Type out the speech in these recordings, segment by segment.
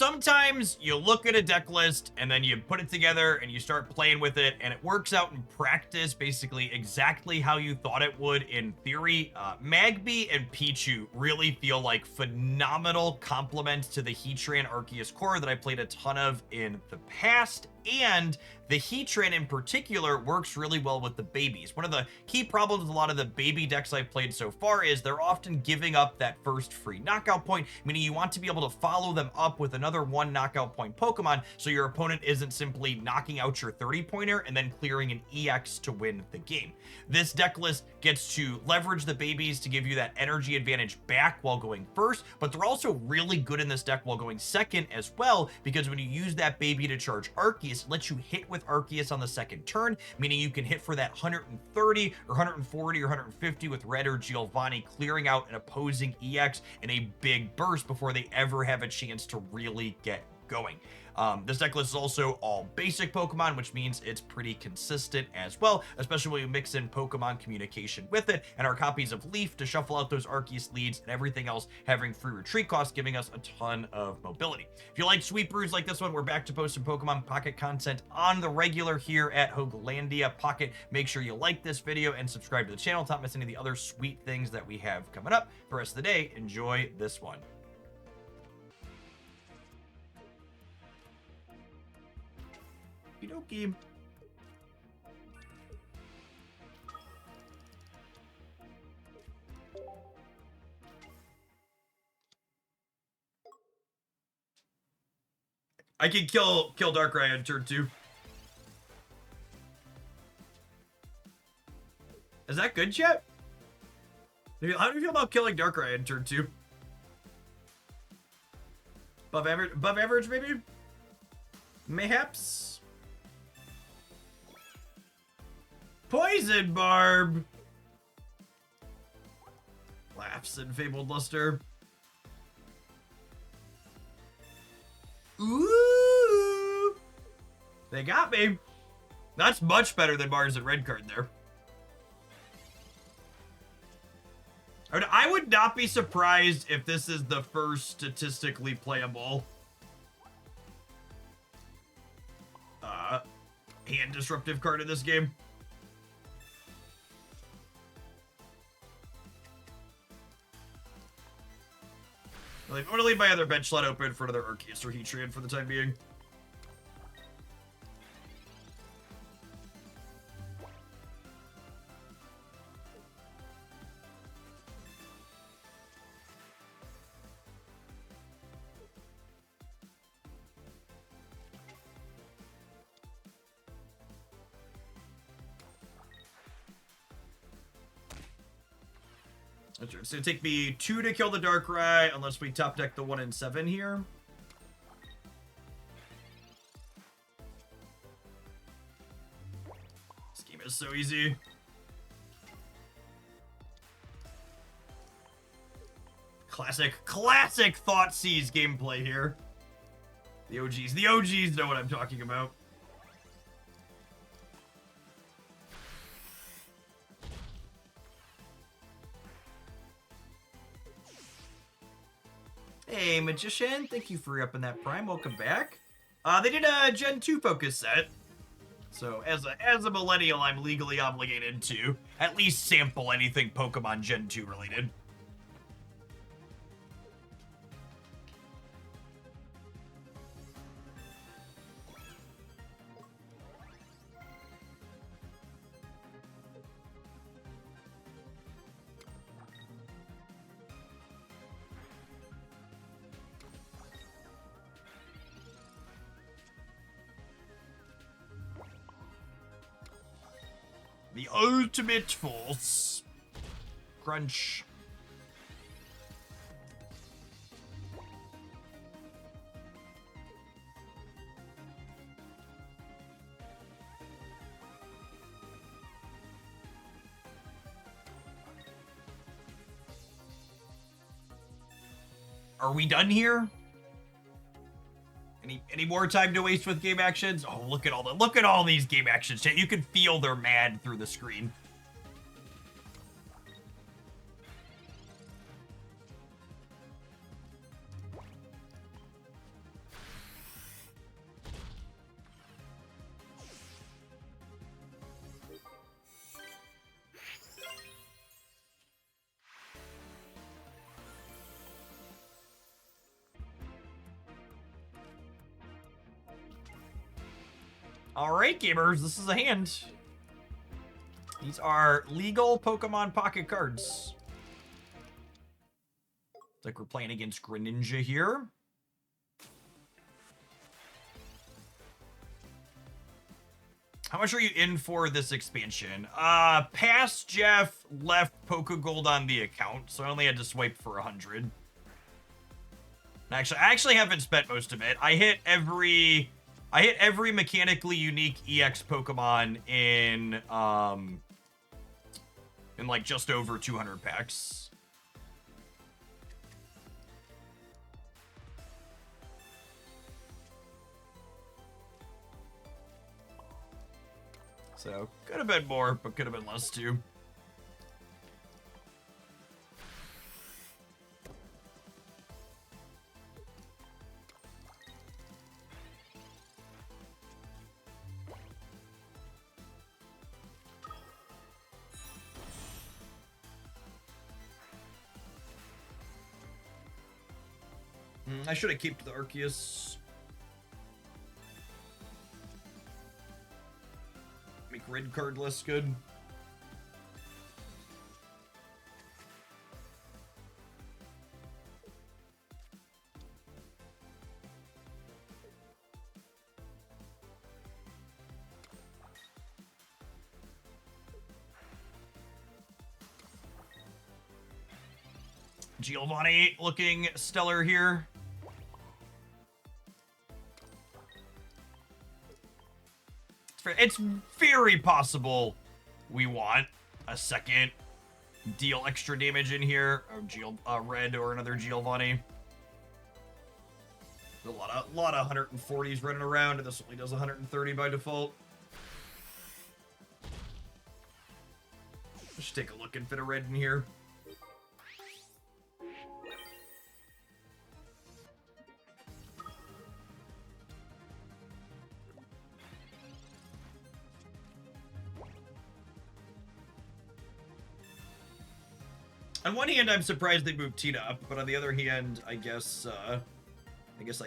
sometimes you look at a deck list and then you put it together and you start playing with it and it works out in practice basically exactly how you thought it would in theory. Magby and Pichu really feel like phenomenal complements to the Heatran Arceus core that I played a ton of in the past, and the Heatran in particular works really well with the babies. One of the key problems with a lot of the baby decks I've played so far is they're often giving up that first free knockout point, meaning you want to be able to follow them up with another 1 knockout point Pokemon so your opponent isn't simply knocking out your 30-pointer and then clearing an EX to win the game. This deck list gets to leverage the babies to give you that energy advantage back while going first, but they're also really good in this deck while going second as well, because when you use that baby to charge Arceus, it lets you hit with Arceus on the second turn, meaning you can hit for that 130 or 140 or 150 with Red or Giovanni, clearing out an opposing EX in a big burst before they ever have a chance to really get going. This deck list is also all basic Pokemon, which means it's pretty consistent as well, especially when you mix in Pokemon communication with it, and our copies of Leaf to shuffle out those Arceus leads, and everything else having free retreat costs, giving us a ton of mobility. If you like sweepers like this one, we're back to posting Pokemon Pocket content on the regular here at Hoaglandia Pocket. Make sure you like this video and subscribe to the channel to not miss any of the other sweet things that we have coming up. For the rest of the day, enjoy this one. Okie I can kill Darkrai on turn 2. Is that good, chat? How do you feel about killing Darkrai on turn 2? Above average, maybe? Mayhaps? Poison Barb! Laughs in Fabled Luster. Ooh! They got me. That's much better than Mars and Red card there. I would not be surprised if this is the first statistically playable hand disruptive card in this game. I'm going to leave my other bench slot open for another Arceus or Heatran for the time being. It's going to take me 2 to kill the Darkrai, unless we top deck the 1 and 7 here. This game is so easy. Classic Thoughtseize gameplay here. The OGs know what I'm talking about. Hey, Magician, thank you for upping that Prime. Welcome back. They did a Gen 2 focus set. So, as a millennial, I'm legally obligated to at least sample anything Pokemon Gen 2 related. The ultimate force. Crunch. Are we done here? Any more time to waste with game actions? Oh, look at all these game actions. You can feel they're mad through the screen. All right, gamers, this is a hand. These are legal Pokemon pocket cards. It's like we're playing against Greninja here. How much are you in for this expansion? Past Jeff left Pokegold on the account, so I only had to swipe for 100. Actually, I actually haven't spent most of it. I hit every mechanically unique EX Pokemon in like just over 200 packs. So, could have been more, but could have been less too. I should have kept the Arceus. Make red card less good. Giovanni looking stellar here. It's very possible we want a second deal extra damage in here. Red or another Giovanni. A lot of 140s running around, and this only does 130 by default. Let's take a look and fit a red in here. On one hand, I'm surprised they moved Tina up, but on the other hand, I guess I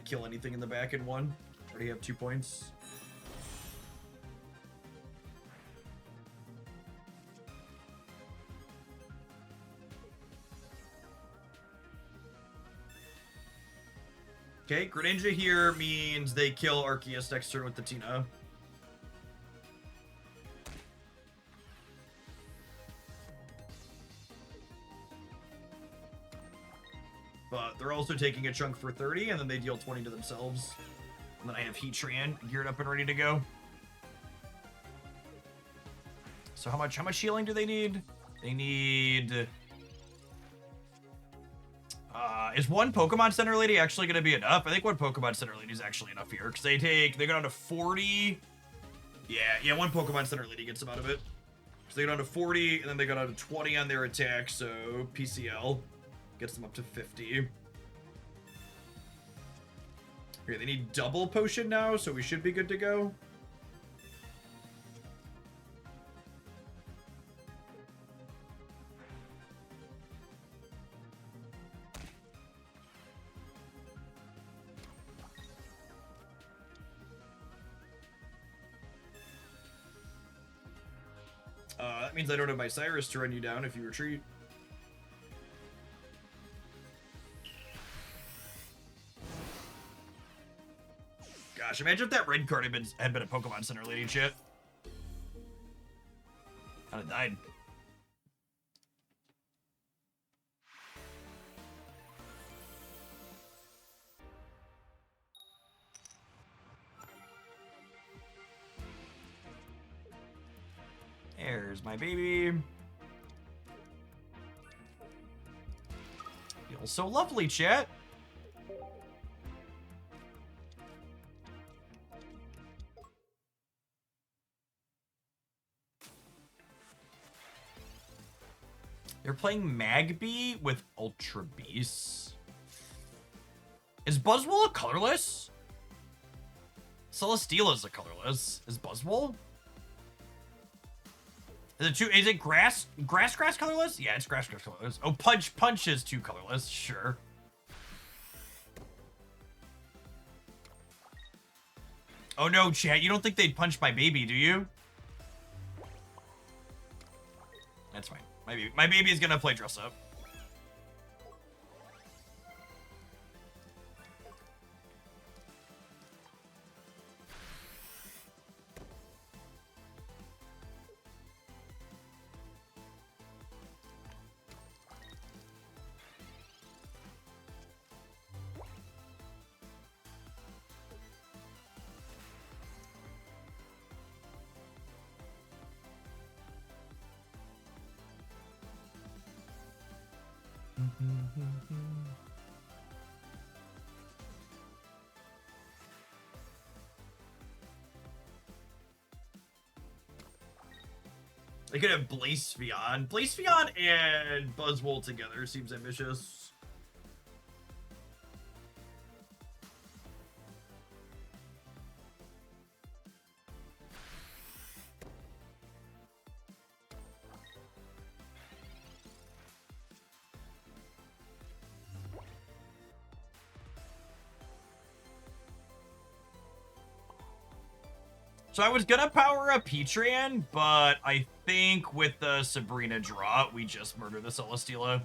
kill anything in the back in one. Already have 2 points. Okay, Greninja here means they kill Arceus next turn with the Tina. But they're also taking a chunk for 30, and then they deal 20 to themselves. And then I have Heatran geared up and ready to go. So how much healing do they need? They need... is one Pokemon Center Lady actually going to be enough? I think one Pokemon Center Lady is actually enough here, because they go down to 40. Yeah, one Pokemon Center Lady gets them out of it. So they go down to 40, and then they go down to 20 on their attack, so PCL gets them up to 50. Okay, they need double potion now, so we should be good to go. That means I don't have my Cyrus to run you down if you retreat. Gosh, imagine if that red card had been a Pokemon Center Lady shit. I'd have died. There's my baby. Feels so lovely, chat. They're playing Magby with Ultra Beasts. Is Buzzwole a colorless? Celesteela's a colorless. Is Buzzwole? Is it grass colorless? Yeah, it's grass colorless. Oh, Punch is 2 colorless, sure. Oh no, chat, you don't think they'd punch my baby, do you? That's fine. My baby is gonna play dress up. They could have Blacefion. Blacefion and Buzzwole together seems ambitious. So I was gonna power up Heatran, but I think with the Sabrina draw, we just murder the Celesteela.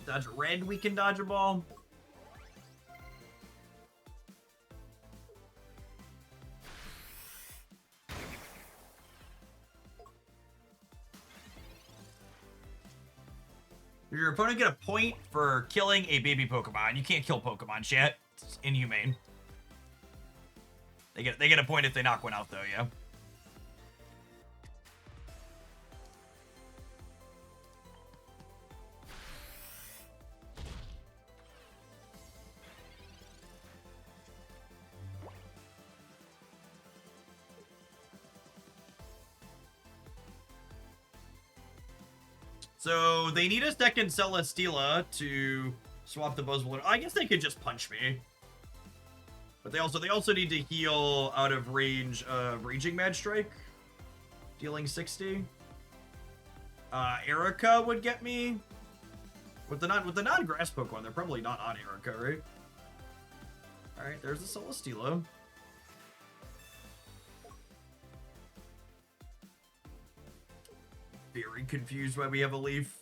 Dodge red, we can dodge a ball. Your opponent get a point for killing a baby Pokemon. You can't kill Pokemon, chat. It's inhumane. They get a point if they knock one out, though, yeah. So they need a second Celesteela to swap the Buzzwole. I guess they could just punch me. But they also need to heal out of range of Raging Mad Strike, dealing 60. Erica would get me with the non-grass Pokemon. They're probably not on Erica, right? All right, there's the Celesteela. Very confused why we have a leaf.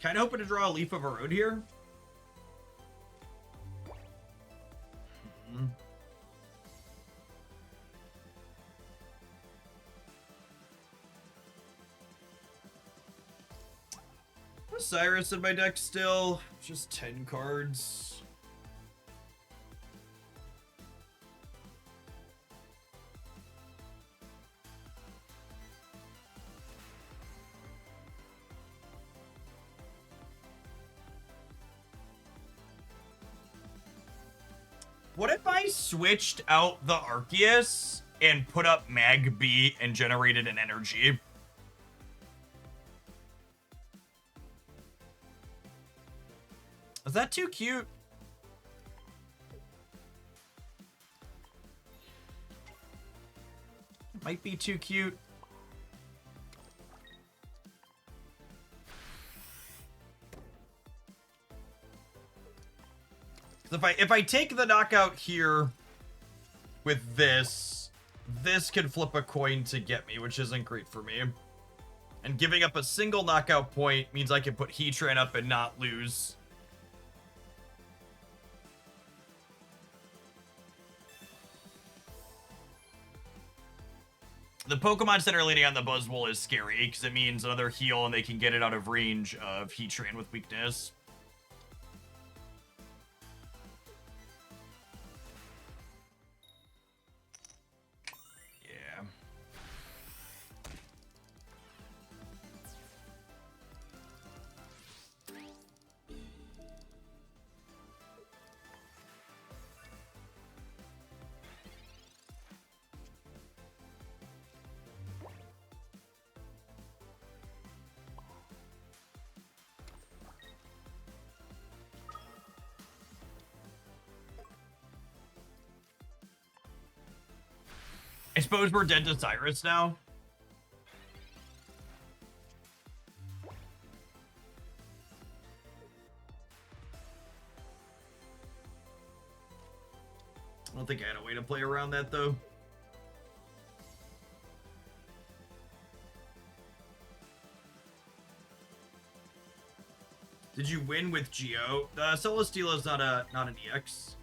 Kind of hoping to draw a Leaf of a Road here. Cyrus in my deck still. Just 10 cards. What if I switched out the Arceus and put up Magby and generated an energy? Is that too cute? Might be too cute. If I take the knockout here with this can flip a coin to get me, which isn't great for me. And giving up a single knockout point means I can put Heatran up and not lose. The Pokemon Center leading on the Buzzwole is scary because it means another heal and they can get it out of range of Heatran with weakness. I suppose we're dead to Cyrus now. I don't think I had a way to play around that, though. Did you win with Geo? Celesteela's not an EX.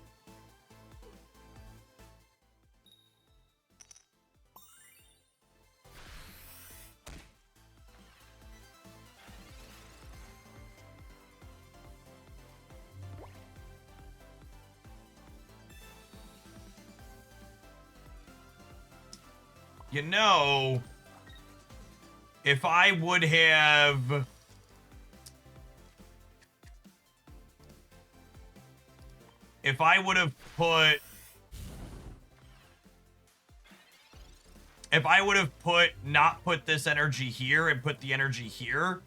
You know, if I would have... If I would have put... If I would have not put this energy here and put the energy here,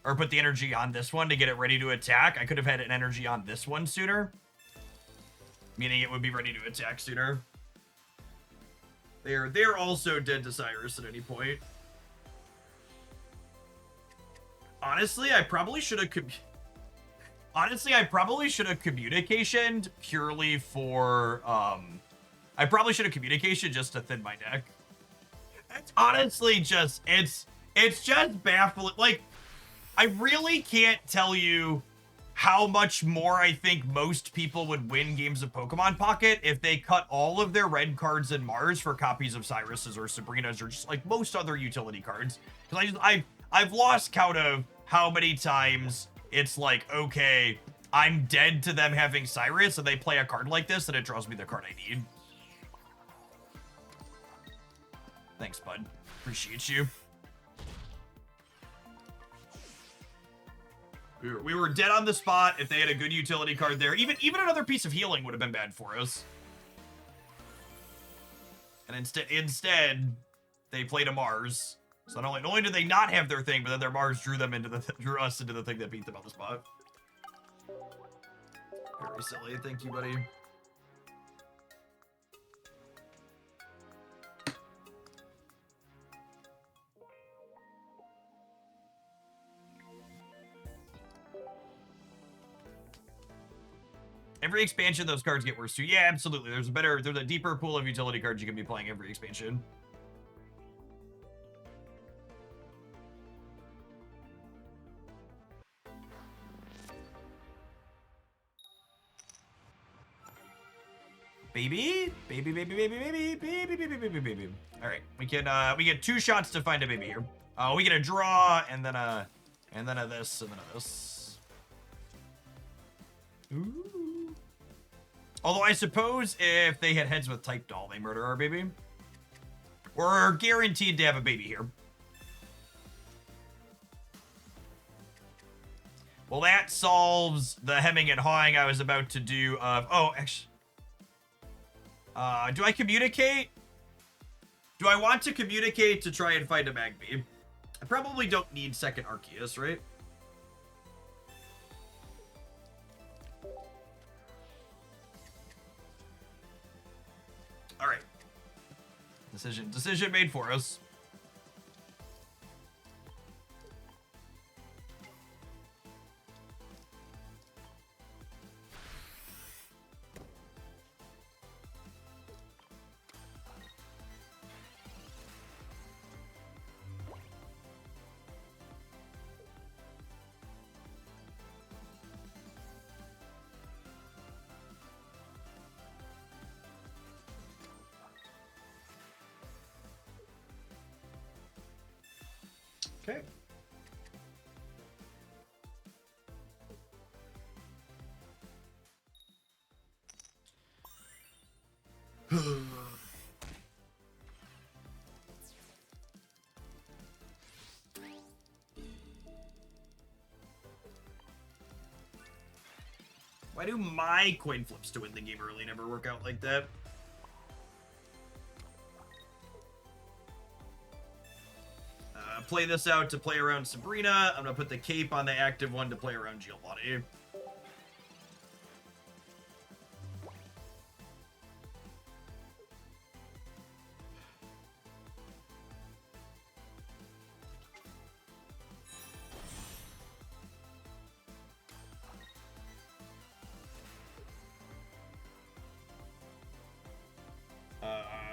or put the energy on this one to get it ready to attack, I could have had an energy on this one sooner. Meaning it would be ready to attack sooner. They're also dead to Cyrus at any point. Honestly, I probably should have communicationed purely for I probably should have communicationed just to thin my deck. It's honestly just it's just baffling. Like, I really can't tell you how much more I think most people would win games of Pokemon Pocket if they cut all of their red cards in Mars for copies of Cyrus's or Sabrina's or just like most other utility cards. Because I've lost count of how many times it's like, okay, I'm dead to them having Cyrus and they play a card like this and it draws me the card I need. Thanks, bud. Appreciate you. We were dead on the spot. If they had a good utility card there, even another piece of healing would have been bad for us. And instead, they played a Mars. So not only did they not have their thing, but then their Mars drew us into the thing that beat them on the spot. Very silly. Thank you, buddy. Every expansion, those cards get worse too. Yeah, absolutely. There's a deeper pool of utility cards you can be playing every expansion. Baby. All right, we get 2 shots to find a baby here. We get a draw and then a this and then a this. Ooh. Although I suppose if they hit heads with Type Doll, they murder our baby. We're guaranteed to have a baby here. Well, that solves the hemming and hawing I was about to do of... Oh, actually... do I communicate? Do I want to communicate to try and find a Magby? I probably don't need second Arceus, right? All right. Decision made for us. Okay. Why do my coin flips to win the game early never work out like that? Play this out to play around Sabrina. I'm gonna put the cape on the active one to play around Giovanni.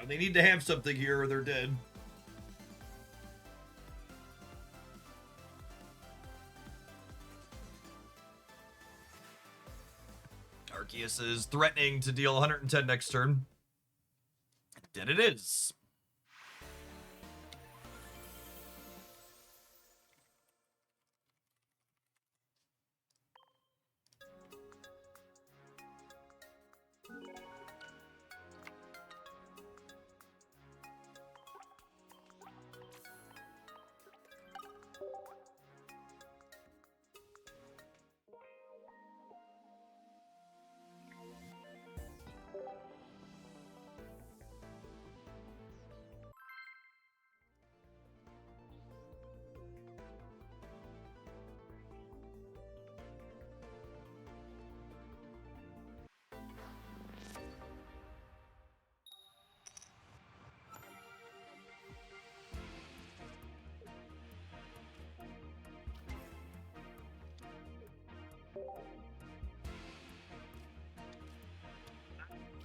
They need to have something here or they're dead. Arceus is threatening to deal 110 next turn. Dead it is.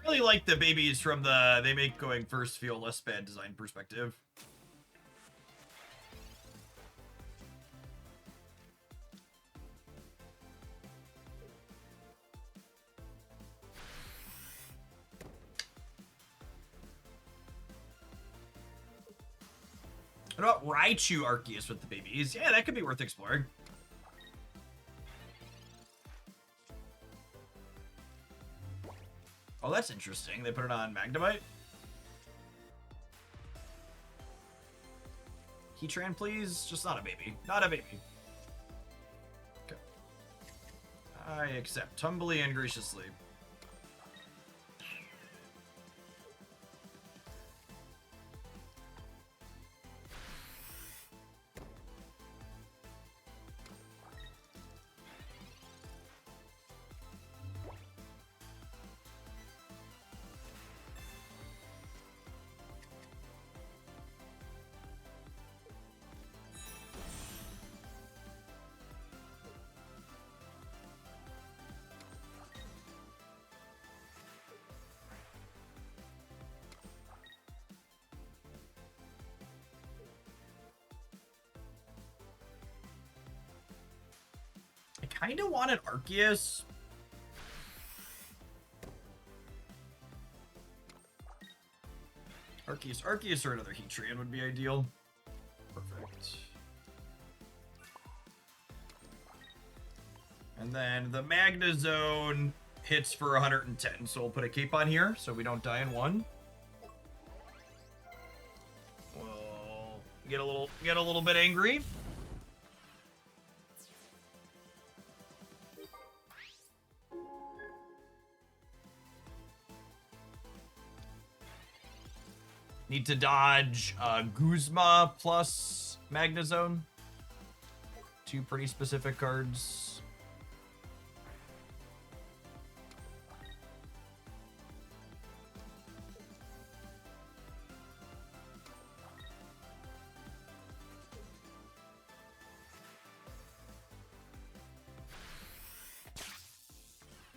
Really like the babies from the they make going first feel less bad design perspective. What about Raichu Arceus with the babies? Yeah, that could be worth exploring. Oh, that's interesting. They put it on Magnemite. Heatran, please. Just not a baby. Not a baby. Okay. I accept humbly and graciously. I kind of wanted Arceus. Arceus or another Heatran would be ideal. Perfect. And then the Magnezone hits for 110, so we'll put a cape on here so we don't die in one. We'll get a little bit angry. Need to dodge Guzma plus Magnezone. Two pretty specific cards.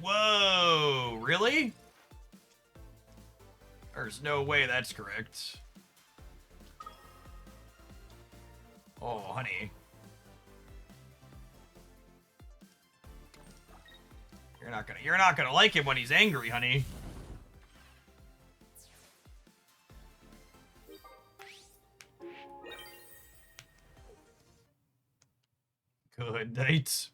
Whoa, really? There's no way that's correct. Oh, honey. You're not gonna like him when he's angry, honey. Good night.